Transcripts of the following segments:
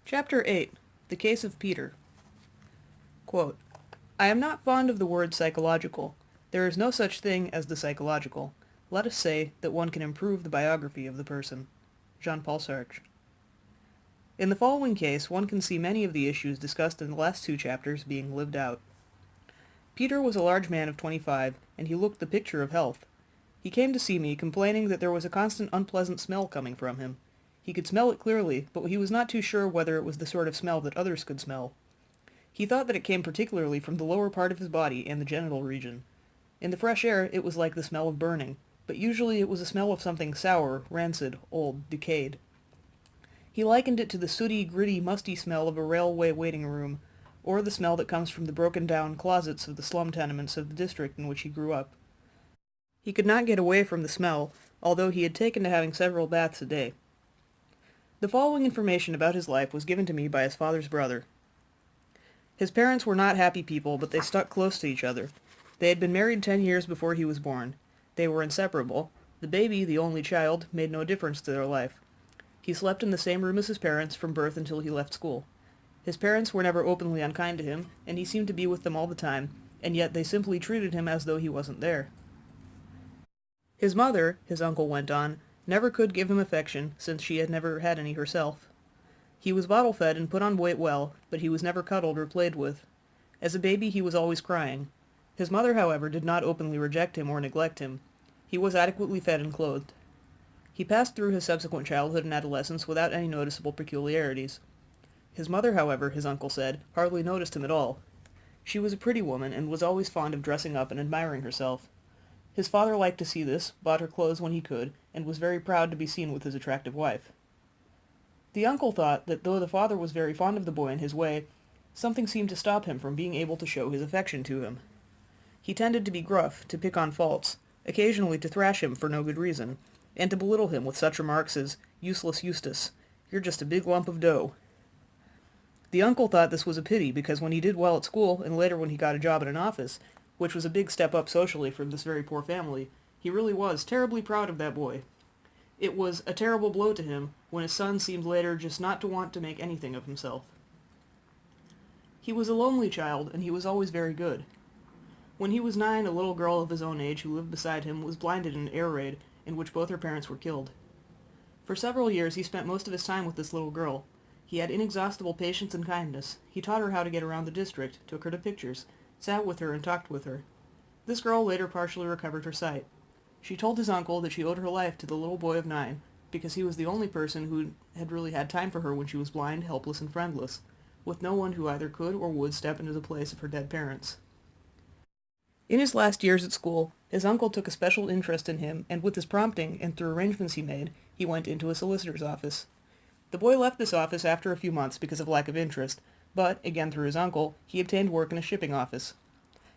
Chapter 8. The Case of Peter. Quote, I am not fond of the word psychological. There is no such thing as the psychological. Let us say that one can improve the biography of the person. Jean-Paul Sartre. In the following case, one can see many of the issues discussed in the last two chapters being lived out. Peter was a large man of 25, and he looked the picture of health. He came to see me complaining that there was a constant unpleasant smell coming from him. He could smell it clearly, but he was not too sure whether it was the sort of smell that others could smell. He thought that it came particularly from the lower part of his body and the genital region. In the fresh air it was like the smell of burning, but usually it was a smell of something sour, rancid, old, decayed. He likened it to the sooty, gritty, musty smell of a railway waiting room, or the smell that comes from the broken-down closets of the slum tenements of the district in which he grew up. He could not get away from the smell, although he had taken to having several baths a day. The following information about his life was given to me by his father's brother. His parents were not happy people, but they stuck close to each other. They had been married 10 years before he was born. They were inseparable. The baby, the only child, made no difference to their life. He slept in the same room as his parents from birth until he left school. His parents were never openly unkind to him, and he seemed to be with them all the time, and yet they simply treated him as though he wasn't there. His mother, his uncle went on, never could give him affection, since she had never had any herself. He was bottle-fed and put on weight well, but he was never cuddled or played with. As a baby he was always crying. His mother, however, did not openly reject him or neglect him. He was adequately fed and clothed. He passed through his subsequent childhood and adolescence without any noticeable peculiarities. His mother, however, his uncle said, hardly noticed him at all. She was a pretty woman and was always fond of dressing up and admiring herself. His father liked to see this, bought her clothes when he could, and was very proud to be seen with his attractive wife. The uncle thought that though the father was very fond of the boy in his way, something seemed to stop him from being able to show his affection to him. He tended to be gruff, to pick on faults, occasionally to thrash him for no good reason, and to belittle him with such remarks as, "Useless Eustace, you're just a big lump of dough." The uncle thought this was a pity because when he did well at school, and later when he got a job in an office, which was a big step up socially from this very poor family, he really was terribly proud of that boy. It was a terrible blow to him when his son seemed later just not to want to make anything of himself. He was a lonely child, and he was always very good. When he was 9, a little girl of his own age who lived beside him was blinded in an air raid in which both her parents were killed. For several years he spent most of his time with this little girl. He had inexhaustible patience and kindness. He taught her how to get around the district, took her to pictures, sat with her and talked with her. This girl later partially recovered her sight. She told his uncle that she owed her life to the little boy of 9, because he was the only person who had really had time for her when she was blind, helpless, and friendless, with no one who either could or would step into the place of her dead parents. In his last years at school, his uncle took a special interest in him, and with his prompting, and through arrangements he made, he went into a solicitor's office. The boy left this office after a few months because of lack of interest, but, again through his uncle, he obtained work in a shipping office.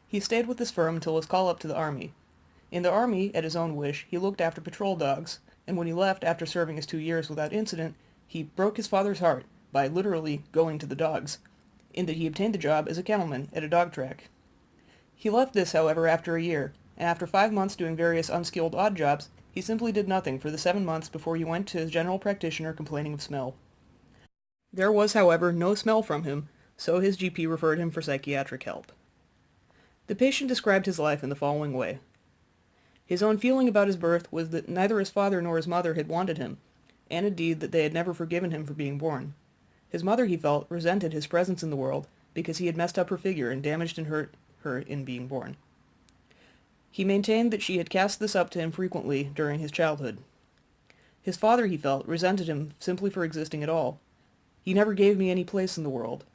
He stayed with this firm until his call up to the army. In the army, at his own wish, he looked after patrol dogs, and when he left after serving his 2 years without incident, he broke his father's heart by literally going to the dogs, in that he obtained the job as a kennelman at a dog track. He left this, however, after a year, and after 5 months doing various unskilled odd jobs, he simply did nothing for the 7 months before he went to his general practitioner complaining of smell. There was, however, no smell from him, so his GP referred him for psychiatric help. The patient described his life in the following way. His own feeling about his birth was that neither his father nor his mother had wanted him, and indeed that they had never forgiven him for being born. His mother, he felt, resented his presence in the world because he had messed up her figure and damaged and hurt her in being born. He maintained that she had cast this up to him frequently during his childhood. His father, he felt, resented him simply for existing at all. He never gave me any place in the world.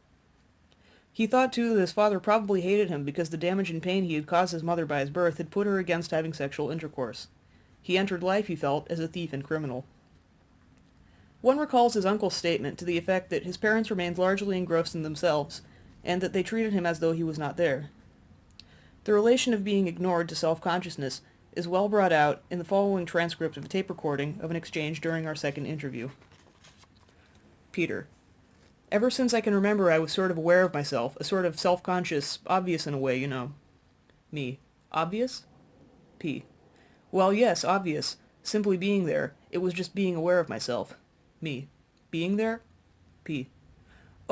He thought, too, that his father probably hated him because the damage and pain he had caused his mother by his birth had put her against having sexual intercourse. He entered life, he felt, as a thief and criminal. One recalls his uncle's statement to the effect that his parents remained largely engrossed in themselves, and that they treated him as though he was not there. The relation of being ignored to self-consciousness is well brought out in the following transcript of a tape recording of an exchange during our second interview. Peter. Ever since I can remember I was sort of aware of myself, a sort of self-conscious, obvious in a way, you know. Me. Obvious? P. Well, yes, obvious. Simply being there. It was just being aware of myself. Me. Being there? P.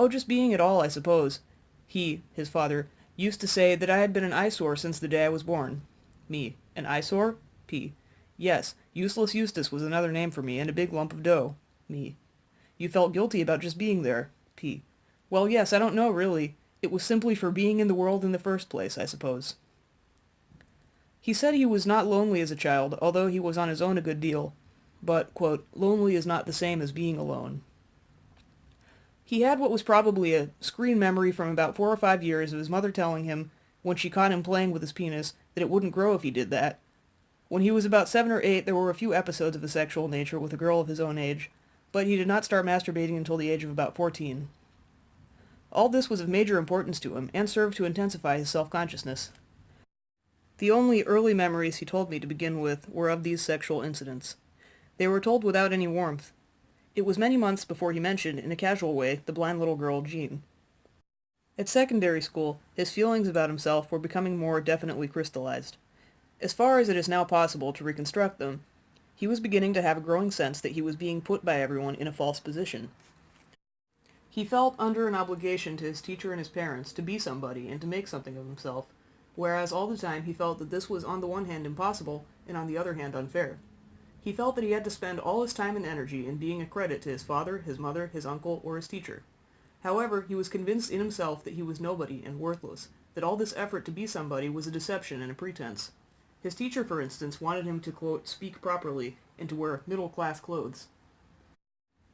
"Oh, just being at all, I suppose." He, his father, used to say that I had been an eyesore since the day I was born. Me: "An eyesore?" P: "Yes, useless Eustace was another name for me, and a big lump of dough." Me: "You felt guilty about just being there." P: "Well, yes, I don't know, really. It was simply for being in the world in the first place, I suppose." He said he was not lonely as a child, although he was on his own a good deal. But, quote, "lonely is not the same as being alone." He had what was probably a screen memory from about 4 or 5 years of his mother telling him, when she caught him playing with his penis, that it wouldn't grow if he did that. When he was about 7 or 8, there were a few episodes of a sexual nature with a girl of his own age, but he did not start masturbating until the age of about 14. All this was of major importance to him, and served to intensify his self-consciousness. The only early memories he told me to begin with were of these sexual incidents. They were told without any warmth. It was many months before he mentioned, in a casual way, the blind little girl, Jean. At secondary school, his feelings about himself were becoming more definitely crystallized. As far as it is now possible to reconstruct them, he was beginning to have a growing sense that he was being put by everyone in a false position. He felt under an obligation to his teacher and his parents to be somebody and to make something of himself, whereas all the time he felt that this was on the one hand impossible, and on the other hand unfair. He felt that he had to spend all his time and energy in being a credit to his father, his mother, his uncle, or his teacher. However, he was convinced in himself that he was nobody and worthless, that all this effort to be somebody was a deception and a pretense. His teacher, for instance, wanted him to, quote, "speak properly," and to wear middle-class clothes.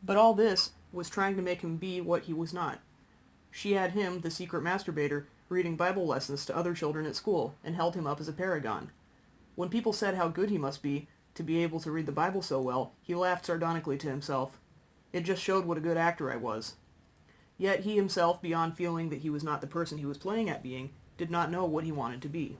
But all this was trying to make him be what he was not. She had him, the secret masturbator, reading Bible lessons to other children at school, and held him up as a paragon. When people said how good he must be to be able to read the Bible so well, he laughed sardonically to himself. It just showed what a good actor I was. Yet he himself, beyond feeling that he was not the person he was playing at being, did not know what he wanted to be.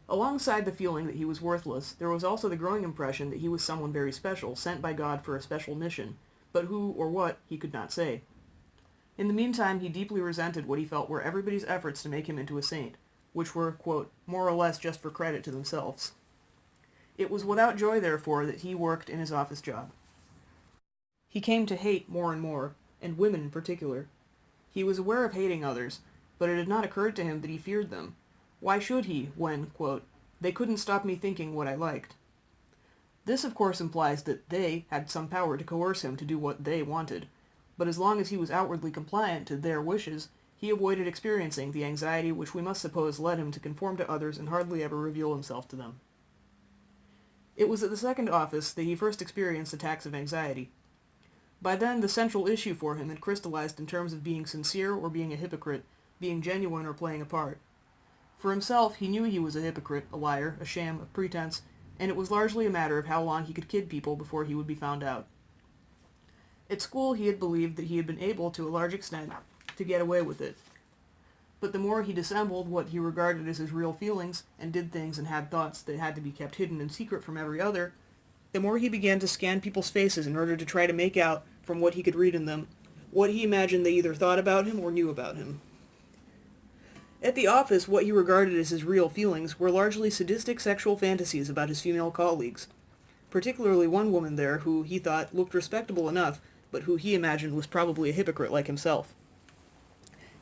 Alongside the feeling that he was worthless, there was also the growing impression that he was someone very special, sent by God for a special mission, but who or what he could not say. In the meantime, he deeply resented what he felt were everybody's efforts to make him into a saint, which were, quote, more or less just for credit to themselves. It was without joy, therefore, that he worked in his office job. He came to hate more and more, and women in particular. He was aware of hating others, but it had not occurred to him that he feared them. Why should he, when, quote, "they couldn't stop me thinking what I liked"? This, of course, implies that they had some power to coerce him to do what they wanted, but as long as he was outwardly compliant to their wishes, he avoided experiencing the anxiety which we must suppose led him to conform to others and hardly ever reveal himself to them. It was at the second office that he first experienced attacks of anxiety. By then, the central issue for him had crystallized in terms of being sincere or being a hypocrite, being genuine or playing a part. For himself, he knew he was a hypocrite, a liar, a sham, a pretense, and it was largely a matter of how long he could kid people before he would be found out. At school, he had believed that he had been able, to a large extent, to get away with it. But the more he dissembled what he regarded as his real feelings, and did things and had thoughts that had to be kept hidden and secret from every other, the more he began to scan people's faces in order to try to make out, from what he could read in them, what he imagined they either thought about him or knew about him. At the office, what he regarded as his real feelings were largely sadistic sexual fantasies about his female colleagues, particularly one woman there who, he thought, looked respectable enough, but who he imagined was probably a hypocrite like himself.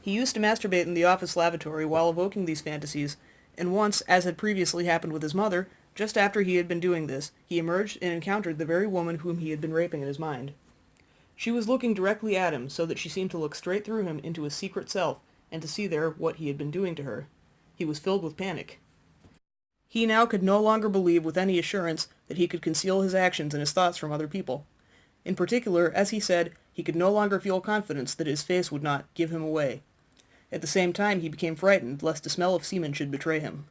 He used to masturbate in the office lavatory while evoking these fantasies, and once, as had previously happened with his mother, just after he had been doing this, he emerged and encountered the very woman whom he had been raping in his mind. She was looking directly at him, so that she seemed to look straight through him into his secret self, and to see there what he had been doing to her. He was filled with panic. He now could no longer believe with any assurance that he could conceal his actions and his thoughts from other people. In particular, as he said, he could no longer feel confidence that his face would not give him away. At the same time, he became frightened lest the smell of semen should betray him.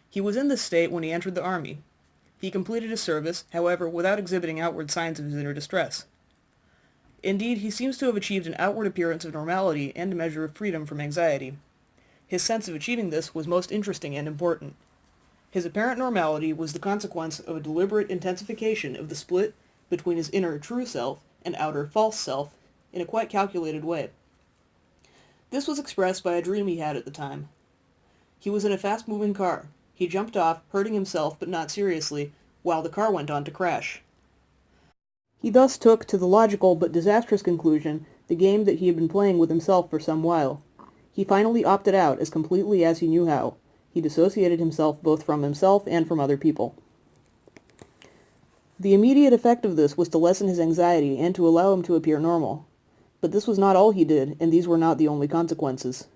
He was in this state when he entered the army. He completed his service, however, without exhibiting outward signs of his inner distress. Indeed, he seems to have achieved an outward appearance of normality and a measure of freedom from anxiety. His sense of achieving this was most interesting and important. His apparent normality was the consequence of a deliberate intensification of the split between his inner true self and outer false self in a quite calculated way. This was expressed by a dream he had at the time. He was in a fast-moving car. He jumped off, hurting himself but not seriously, while the car went on to crash. He thus took to the logical but disastrous conclusion the game that he had been playing with himself for some while. He finally opted out as completely as he knew how. He dissociated himself both from himself and from other people. The immediate effect of this was to lessen his anxiety and to allow him to appear normal. But this was not all he did, and these were not the only consequences.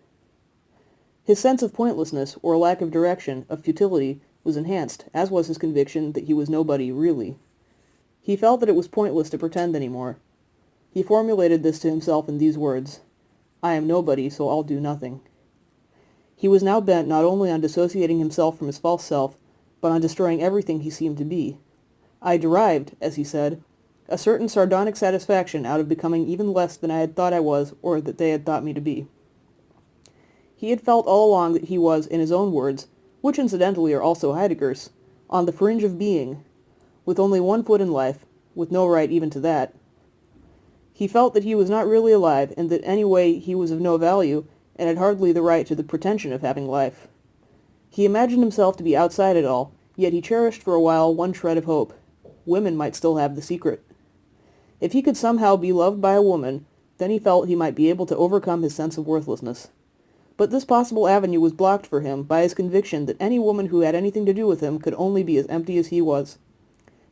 His sense of pointlessness, or lack of direction, of futility, was enhanced, as was his conviction that he was nobody, really. He felt that it was pointless to pretend anymore. He formulated this to himself in these words: "I am nobody, so I'll do nothing." He was now bent not only on dissociating himself from his false self, but on destroying everything he seemed to be. "I derived," as he said, "a certain sardonic satisfaction out of becoming even less than I had thought I was or that they had thought me to be." He had felt all along that he was, in his own words, which incidentally are also Heidegger's, on the fringe of being, with only one foot in life, with no right even to that. He felt that he was not really alive, and that anyway he was of no value, and had hardly the right to the pretension of having life. He imagined himself to be outside it all, yet he cherished for a while one shred of hope. Women might still have the secret. If he could somehow be loved by a woman, then he felt he might be able to overcome his sense of worthlessness. But this possible avenue was blocked for him by his conviction that any woman who had anything to do with him could only be as empty as he was,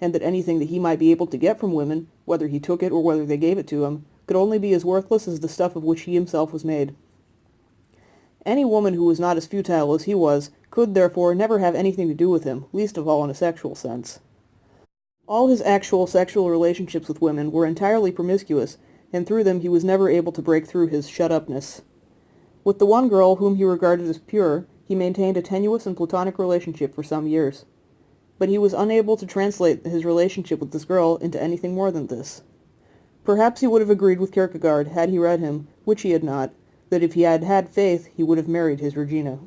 and that anything that he might be able to get from women, whether he took it or whether they gave it to him, could only be as worthless as the stuff of which he himself was made. Any woman who was not as futile as he was could, therefore, never have anything to do with him, least of all in a sexual sense. All his actual sexual relationships with women were entirely promiscuous, and through them he was never able to break through his shut-upness. With the one girl whom he regarded as pure, he maintained a tenuous and platonic relationship for some years. But he was unable to translate his relationship with this girl into anything more than this. Perhaps he would have agreed with Kierkegaard, had he read him, which he had not, that if he had had faith, he would have married his Regina.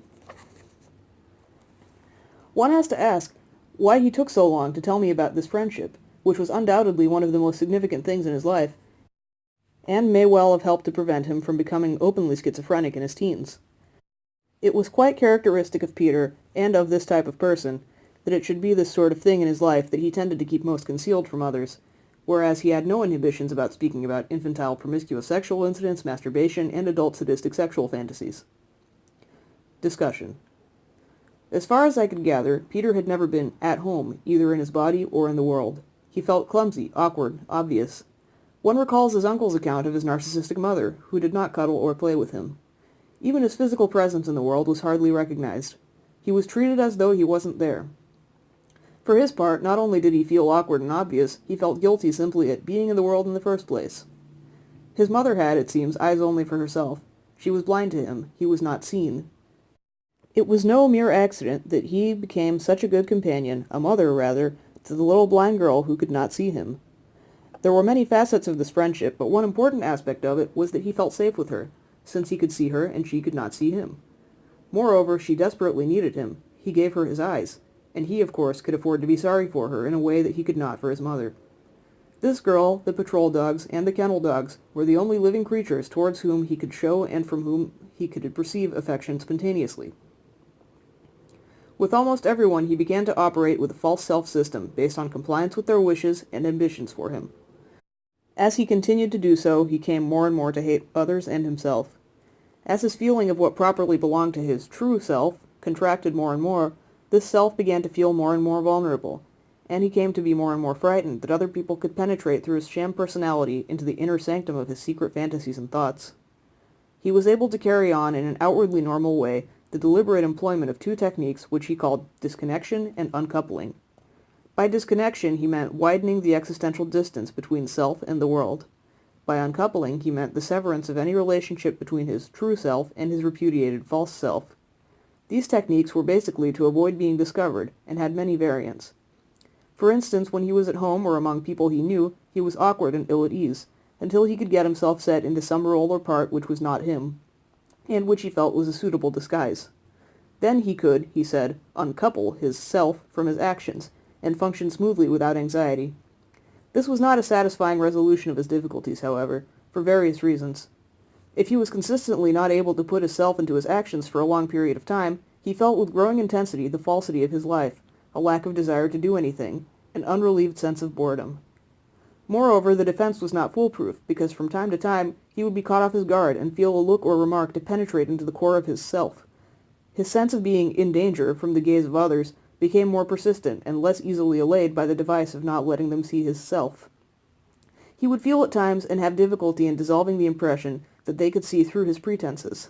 One has to ask why he took so long to tell me about this friendship, which was undoubtedly one of the most significant things in his life, and may well have helped to prevent him from becoming openly schizophrenic in his teens. It was quite characteristic of Peter, and of this type of person, that it should be this sort of thing in his life that he tended to keep most concealed from others, whereas he had no inhibitions about speaking about infantile promiscuous sexual incidents, masturbation, and adult sadistic sexual fantasies. Discussion. As far as I could gather, Peter had never been at home, either in his body or in the world. He felt clumsy, awkward, obvious. One recalls his uncle's account of his narcissistic mother, who did not cuddle or play with him. Even his physical presence in the world was hardly recognized. He was treated as though he wasn't there. For his part, not only did he feel awkward and obvious, he felt guilty simply at being in the world in the first place. His mother had, it seems, eyes only for herself. She was blind to him. He was not seen. It was no mere accident that he became such a good companion, a mother, rather, to the little blind girl who could not see him. There were many facets of this friendship, but one important aspect of it was that he felt safe with her, since he could see her and she could not see him. Moreover, she desperately needed him. He gave her his eyes, and he, of course, could afford to be sorry for her in a way that he could not for his mother. This girl, the patrol dogs, and the kennel dogs were the only living creatures towards whom he could show and from whom he could receive affection spontaneously. With almost everyone he began to operate with a false self-system based on compliance with their wishes and ambitions for him. As he continued to do so, he came more and more to hate others and himself. As his feeling of what properly belonged to his true self contracted more and more, this self began to feel more and more vulnerable, and he came to be more and more frightened that other people could penetrate through his sham personality into the inner sanctum of his secret fantasies and thoughts. He was able to carry on in an outwardly normal way the deliberate employment of two techniques which he called disconnection and uncoupling. By disconnection he meant widening the existential distance between self and the world. By uncoupling he meant the severance of any relationship between his true self and his repudiated false self. These techniques were basically to avoid being discovered, and had many variants. For instance, when he was at home or among people he knew, he was awkward and ill at ease, until he could get himself set into some role or part which was not him, and which he felt was a suitable disguise. Then he could, he said, uncouple his self from his actions, and function smoothly without anxiety. This was not a satisfying resolution of his difficulties, however, for various reasons. If he was consistently not able to put his self into his actions for a long period of time, he felt with growing intensity the falsity of his life, a lack of desire to do anything, an unrelieved sense of boredom. Moreover, the defense was not foolproof, because from time to time he would be caught off his guard and feel a look or remark to penetrate into the core of his self. His sense of being in danger from the gaze of others became more persistent and less easily allayed by the device of not letting them see his self. He would feel at times and have difficulty in dissolving the impression that they could see through his pretenses.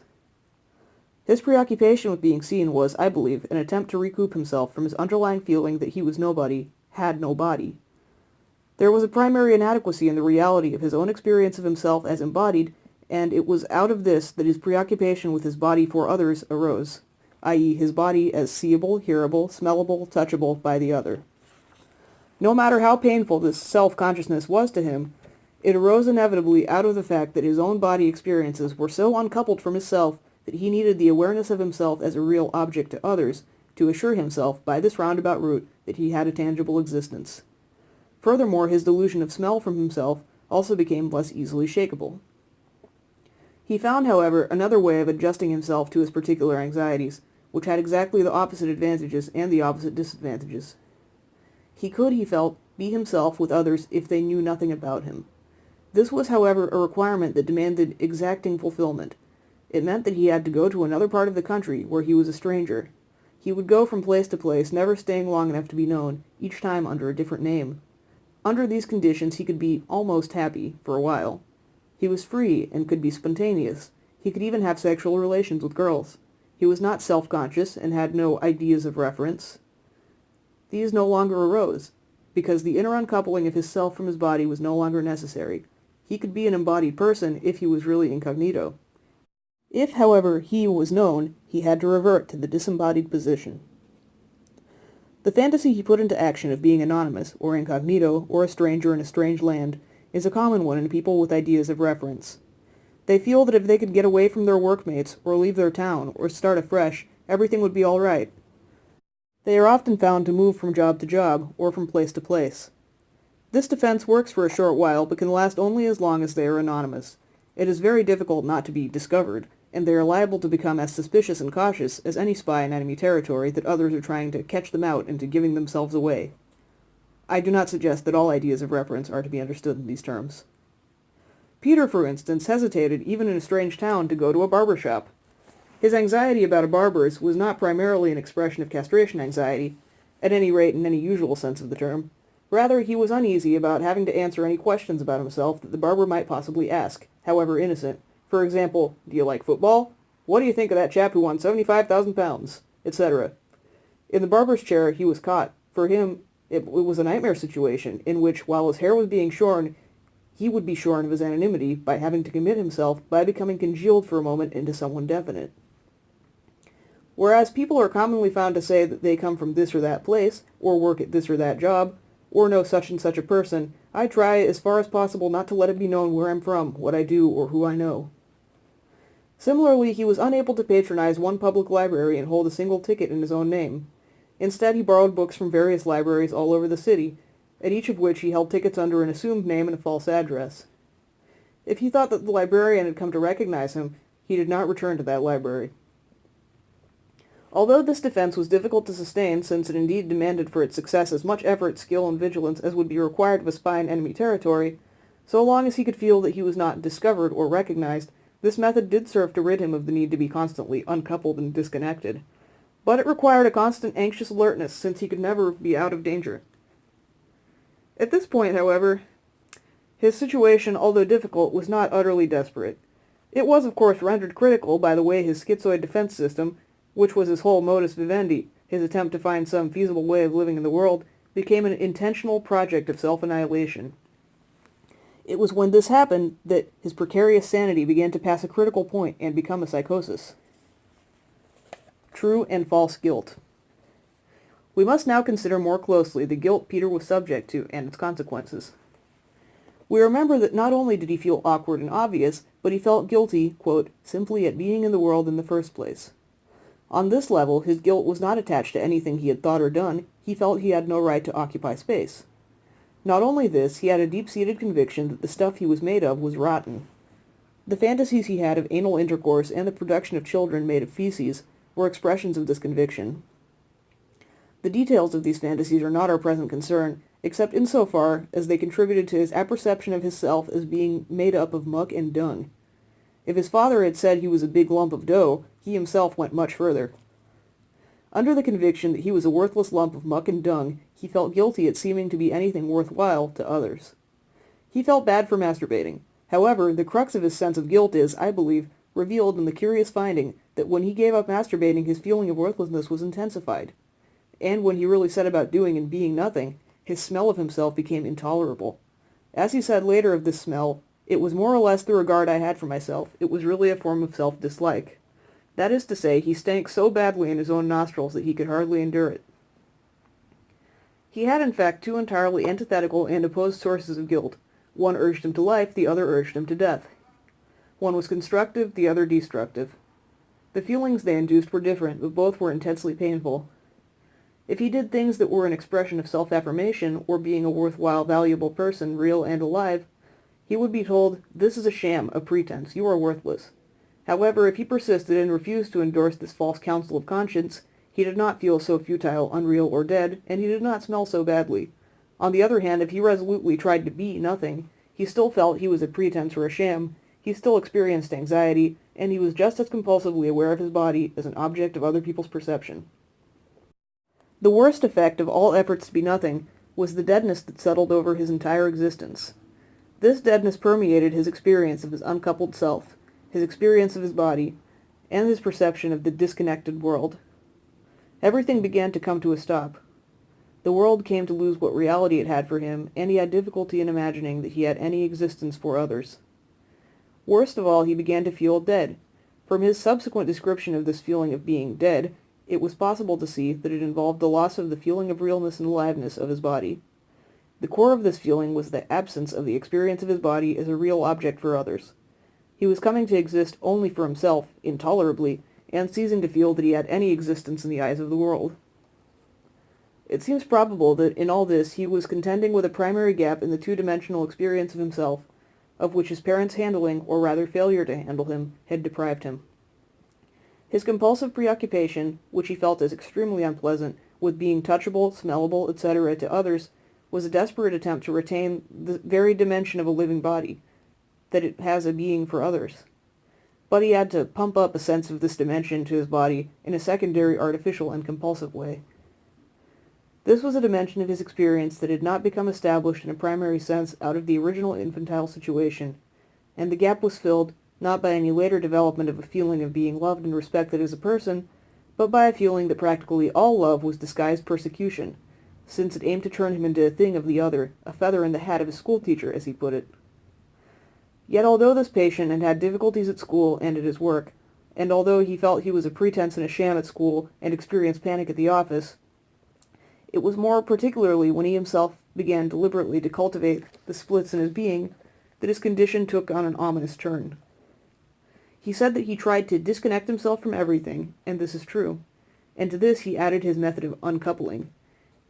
His preoccupation with being seen was, I believe, an attempt to recoup himself from his underlying feeling that he was nobody, had no body. There was a primary inadequacy in the reality of his own experience of himself as embodied, and it was out of this that his preoccupation with his body for others arose, i.e. his body as seeable, hearable, smellable, touchable by the other. No matter how painful this self-consciousness was to him, it arose inevitably out of the fact that his own body experiences were so uncoupled from his self that he needed the awareness of himself as a real object to others to assure himself, by this roundabout route, that he had a tangible existence. Furthermore, his delusion of smell from himself also became less easily shakeable. He found, however, another way of adjusting himself to his particular anxieties, which had exactly the opposite advantages and the opposite disadvantages. He could, he felt, be himself with others if they knew nothing about him. This was, however, a requirement that demanded exacting fulfillment. It meant that he had to go to another part of the country where he was a stranger. He would go from place to place, never staying long enough to be known, each time under a different name. Under these conditions he could be almost happy, for a while. He was free and could be spontaneous. He could even have sexual relations with girls. He was not self-conscious and had no ideas of reference. These no longer arose, because the inner uncoupling of his self from his body was no longer necessary. He could be an embodied person if he was really incognito. If, however, he was known, he had to revert to the disembodied position. The fantasy he put into action of being anonymous, or incognito, or a stranger in a strange land, is a common one in people with ideas of reference. They feel that if they could get away from their workmates, or leave their town, or start afresh, everything would be all right. They are often found to move from job to job, or from place to place. This defense works for a short while, but can last only as long as they are anonymous. It is very difficult not to be discovered, and they are liable to become as suspicious and cautious as any spy in enemy territory that others are trying to catch them out into giving themselves away. I do not suggest that all ideas of reference are to be understood in these terms. Peter, for instance, hesitated, even in a strange town, to go to a barber shop. His anxiety about a barber's was not primarily an expression of castration anxiety, at any rate in any usual sense of the term. Rather, he was uneasy about having to answer any questions about himself that the barber might possibly ask, however innocent. For example, do you like football? What do you think of that chap who won 75,000 pounds? Etc. In the barber's chair, he was caught. For him, it was a nightmare situation, in which, while his hair was being shorn, he would be shorn of his anonymity by having to commit himself by becoming congealed for a moment into someone definite. Whereas people are commonly found to say that they come from this or that place, or work at this or that job, or know such and such a person, I try as far as possible not to let it be known where I'm from, what I do, or who I know. Similarly, he was unable to patronize one public library and hold a single ticket in his own name. Instead, he borrowed books from various libraries all over the city, at each of which he held tickets under an assumed name and a false address. If he thought that the librarian had come to recognize him, he did not return to that library. Although this defense was difficult to sustain, since it indeed demanded for its success as much effort, skill, and vigilance as would be required of a spy in enemy territory, so long as he could feel that he was not discovered or recognized, this method did serve to rid him of the need to be constantly uncoupled and disconnected. But it required a constant anxious alertness, since he could never be out of danger. At this point, however, his situation, although difficult, was not utterly desperate. It was, of course, rendered critical by the way his schizoid defense system, which was his whole modus vivendi, his attempt to find some feasible way of living in the world, became an intentional project of self-annihilation. It was when this happened that his precarious sanity began to pass a critical point and become a psychosis. True and false guilt. We must now consider more closely the guilt Peter was subject to and its consequences. We remember that not only did he feel awkward and obvious, but he felt guilty, quote, simply at being in the world in the first place. On this level, his guilt was not attached to anything he had thought or done. He felt he had no right to occupy space. Not only this, he had a deep-seated conviction that the stuff he was made of was rotten. The fantasies he had of anal intercourse and the production of children made of feces were expressions of this conviction. The details of these fantasies are not our present concern, except insofar as they contributed to his apperception of his self as being made up of muck and dung. If his father had said he was a big lump of dough, he himself went much further. Under the conviction that he was a worthless lump of muck and dung, he felt guilty at seeming to be anything worthwhile to others. He felt bad for masturbating. However, the crux of his sense of guilt is, I believe, revealed in the curious finding that when he gave up masturbating, his feeling of worthlessness was intensified. And when he really set about doing and being nothing, his smell of himself became intolerable. As he said later of this smell, it was more or less the regard I had for myself. It was really a form of self-dislike. That is to say, he stank so badly in his own nostrils that he could hardly endure it. He had in fact two entirely antithetical and opposed sources of guilt. One urged him to life, the other urged him to death. One was constructive, the other destructive. The feelings they induced were different, but both were intensely painful. If he did things that were an expression of self-affirmation, or being a worthwhile, valuable person, real and alive, he would be told, "This is a sham, a pretense, you are worthless." However, if he persisted and refused to endorse this false counsel of conscience, he did not feel so futile, unreal, or dead, and he did not smell so badly. On the other hand, if he resolutely tried to be nothing, he still felt he was a pretense or a sham, he still experienced anxiety, and he was just as compulsively aware of his body as an object of other people's perception. The worst effect of all efforts to be nothing was the deadness that settled over his entire existence. This deadness permeated his experience of his uncoupled self, his experience of his body, and his perception of the disconnected world. Everything began to come to a stop. The world came to lose what reality it had for him, and he had difficulty in imagining that he had any existence for others. Worst of all, he began to feel dead. From his subsequent description of this feeling of being dead, it was possible to see that it involved the loss of the feeling of realness and aliveness of his body. The core of this feeling was the absence of the experience of his body as a real object for others. He was coming to exist only for himself, intolerably, and ceasing to feel that he had any existence in the eyes of the world. It seems probable that in all this he was contending with a primary gap in the two-dimensional experience of himself, of which his parents' handling, or rather failure to handle him, had deprived him. His compulsive preoccupation, which he felt as extremely unpleasant, with being touchable, smellable, etc. to others, was a desperate attempt to retain the very dimension of a living body, that it has a being for others. But he had to pump up a sense of this dimension to his body in a secondary, artificial, and compulsive way. This was a dimension of his experience that had not become established in a primary sense out of the original infantile situation, and the gap was filled not by any later development of a feeling of being loved and respected as a person, but by a feeling that practically all love was disguised persecution, since it aimed to turn him into a thing of the other, a feather in the hat of his schoolteacher, as he put it. Yet although this patient had had difficulties at school and at his work, and although he felt he was a pretense and a sham at school and experienced panic at the office, it was more particularly when he himself began deliberately to cultivate the splits in his being that his condition took on an ominous turn. He said that he tried to disconnect himself from everything, and this is true, and to this he added his method of uncoupling.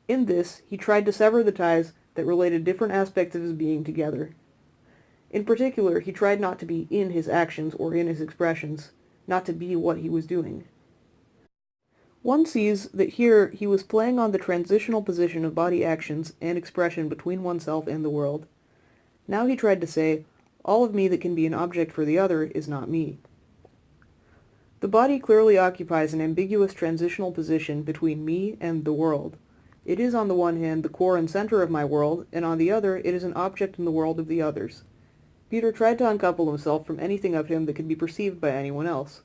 In this, he tried to sever the ties that related different aspects of his being together. In particular, he tried not to be in his actions or in his expressions, not to be what he was doing. One sees that here he was playing on the transitional position of body actions and expression between oneself and the world. Now he tried to say, all of me that can be an object for the other is not me. The body clearly occupies an ambiguous transitional position between me and the world. It is on the one hand the core and center of my world, and on the other it is an object in the world of the others. Peter tried to uncouple himself from anything of him that could be perceived by anyone else.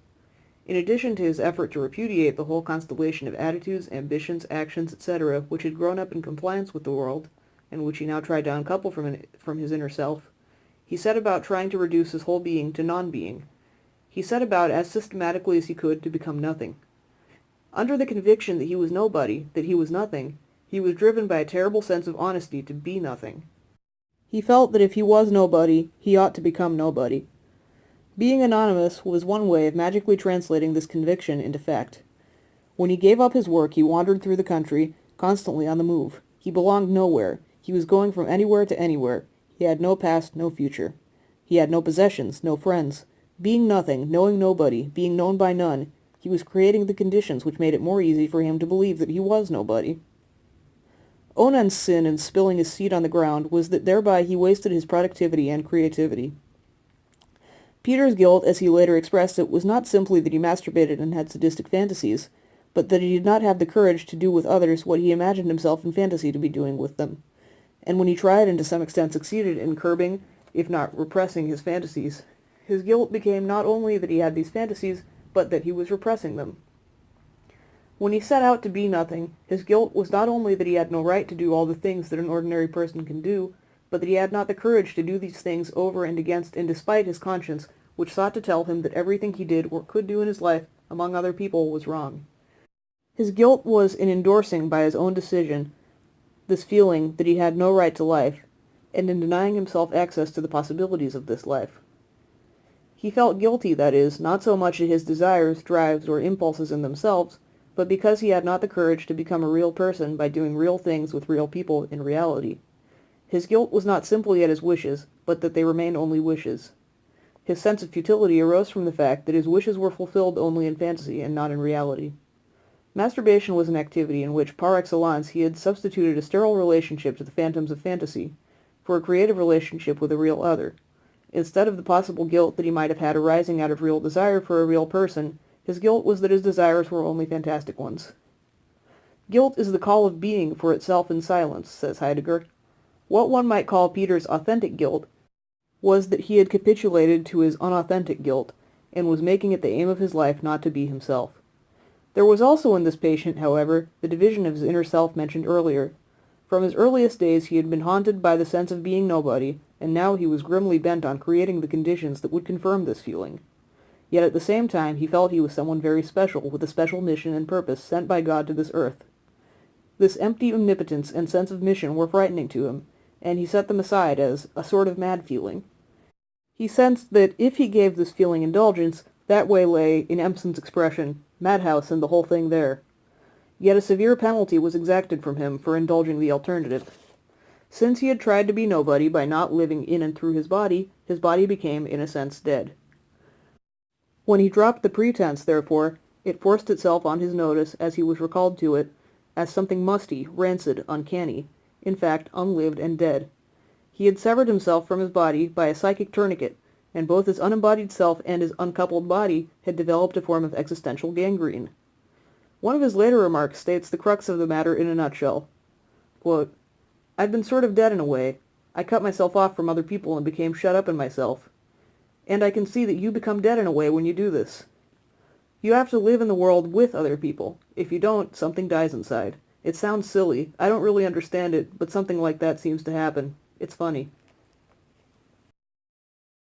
In addition to his effort to repudiate the whole constellation of attitudes, ambitions, actions, etc., which had grown up in compliance with the world, and which he now tried to uncouple from his inner self, he set about trying to reduce his whole being to non-being. He set about as systematically as he could to become nothing. Under the conviction that he was nobody, that he was nothing, he was driven by a terrible sense of honesty to be nothing. He felt that if he was nobody, he ought to become nobody. Being anonymous was one way of magically translating this conviction into fact. When he gave up his work, he wandered through the country, constantly on the move. He belonged nowhere. He was going from anywhere to anywhere. He had no past, no future. He had no possessions, no friends. Being nothing, knowing nobody, being known by none, he was creating the conditions which made it more easy for him to believe that he was nobody. Onan's sin in spilling his seed on the ground was that thereby he wasted his productivity and creativity. Peter's guilt, as he later expressed it, was not simply that he masturbated and had sadistic fantasies, but that he did not have the courage to do with others what he imagined himself in fantasy to be doing with them. And when he tried and to some extent succeeded in curbing, if not repressing, his fantasies, his guilt became not only that he had these fantasies, but that he was repressing them. When he set out to be nothing, his guilt was not only that he had no right to do all the things that an ordinary person can do, but that he had not the courage to do these things over and against and despite his conscience, which sought to tell him that everything he did or could do in his life among other people was wrong. His guilt was in endorsing by his own decision this feeling that he had no right to life, and in denying himself access to the possibilities of this life. He felt guilty, that is, not so much at his desires, drives, or impulses in themselves, but because he had not the courage to become a real person by doing real things with real people in reality. His guilt was not simply at his wishes, but that they remained only wishes. His sense of futility arose from the fact that his wishes were fulfilled only in fantasy and not in reality. Masturbation was an activity in which, par excellence, he had substituted a sterile relationship to the phantoms of fantasy for a creative relationship with a real other. Instead of the possible guilt that he might have had arising out of real desire for a real person, his guilt was that his desires were only fantastic ones. Guilt is the call of being for itself in silence, says Heidegger. What one might call Peter's authentic guilt was that he had capitulated to his unauthentic guilt, and was making it the aim of his life not to be himself. There was also in this patient, however, the division of his inner self mentioned earlier. From his earliest days he had been haunted by the sense of being nobody, and now he was grimly bent on creating the conditions that would confirm this feeling. Yet at the same time he felt he was someone very special, with a special mission and purpose sent by God to this earth. This empty omnipotence and sense of mission were frightening to him, and he set them aside as a sort of mad feeling. He sensed that if he gave this feeling indulgence, that way lay, in Empson's expression, madhouse and the whole thing there. Yet a severe penalty was exacted from him for indulging the alternative. Since he had tried to be nobody by not living in and through his body became, in a sense, dead. When he dropped the pretense, therefore, it forced itself on his notice as he was recalled to it, as something musty, rancid, uncanny, in fact, unlived and dead. He had severed himself from his body by a psychic tourniquet, and both his unembodied self and his uncoupled body had developed a form of existential gangrene. One of his later remarks states the crux of the matter in a nutshell. Quote, "I'd been sort of dead in a way. I cut myself off from other people and became shut up in myself. And I can see that you become dead in a way when you do this. You have to live in the world with other people. If you don't, something dies inside. It sounds silly. I don't really understand it, but something like that seems to happen. It's funny."